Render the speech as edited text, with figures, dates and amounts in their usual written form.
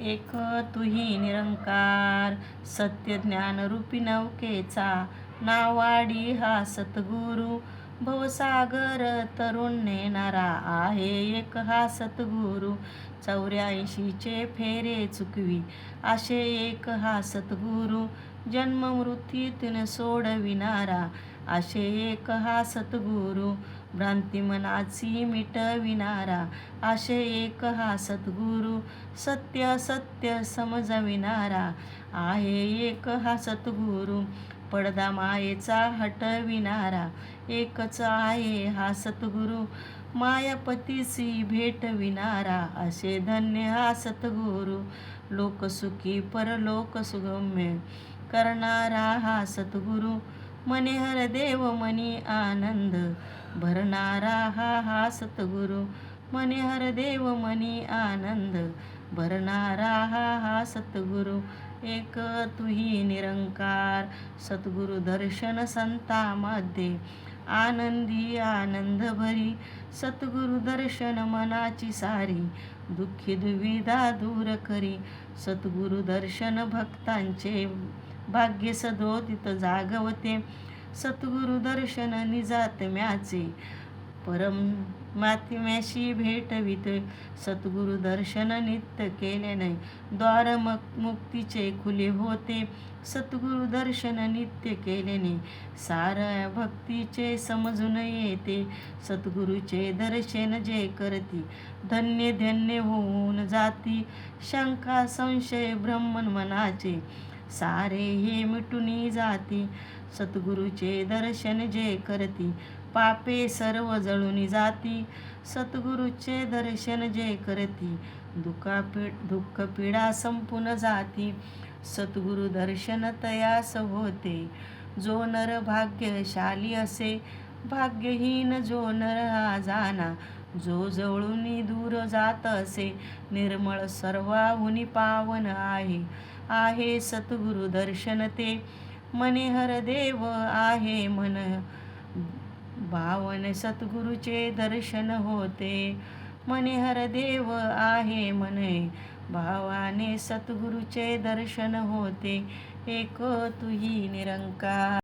एक तुही निरंकार, सत्य ज्ञान रूपी नौकेचा नावाडी हा सद्गुरु. भवसागर तरुण नेणारा आहे एक हा सद्गुरु. 84चे फेरे चुकवी असे एक हा सद्गुरु. जन्म मृत्यूतून सोडविणारा असे एक हा सद्गुरु. भ्रांती मनाची मिटविणारा असे एक हा सद्गुरु. सत्य असत्य समजविणारा आहे एक हा सद्गुरु. पडदा मायेचा हटविणारा एकच आहे हा सद्गुरु. मायापतीची भेटविणारा असे धन्य हा सद्गुरु. लोकसुखी परलोक सुगम्य करणारा हा सद्गुरु. मने हर देव मनी आनंद भरणारा हा सद्गुरु. मने हर देव मनी आनंद भरणारा हा सद्गुरु. एक तुही निरंकार, सद्गुरु दर्शन संतांमध्ये आनंदी आनंद भरी. सद्गुरु दर्शन मनाची सारी दुःखी दुविधा दूर करी. सद्गुरु दर्शन भक्तांचे भाग्य सदोदित जागवते. सद्गुरु दर्शन निजात्म्याचे परमात्म्याशी भेटविते. सद्गुरु दर्शन नित्य केल्याने द्वार मुक्तीचे खुले होते. सद्गुरु दर्शन नित्य केल्याने साऱ्या भक्तीचे समजून येते. सद्गुरुचे दर्शन जे करती धन्य धन्य होऊन जाती. शंका संशय भ्रमण मनाचे सारे हे मिटून जाती. सद्गुरुचे दर्शन जे करती पापे सर्व जळून जाती. सद्गुरुचे दर्शन जे करती दुःख पीडा संपून जाती. सद्गुरु दर्शन तयास होते जो नर भाग्यशाली असे. भाग्यहीन जो नर हा जाना जो जवळून दूर जात असे. निर्मळ सर्वाहुनी पावन आहे सद्गुरु दर्शन ते. मने हर देव आहे मन भावन सद्गुरुचे दर्शन होते. मने हर देव आहे मने भावाने सद्गुरुचे दर्शन होते. एक तुही निरंकार.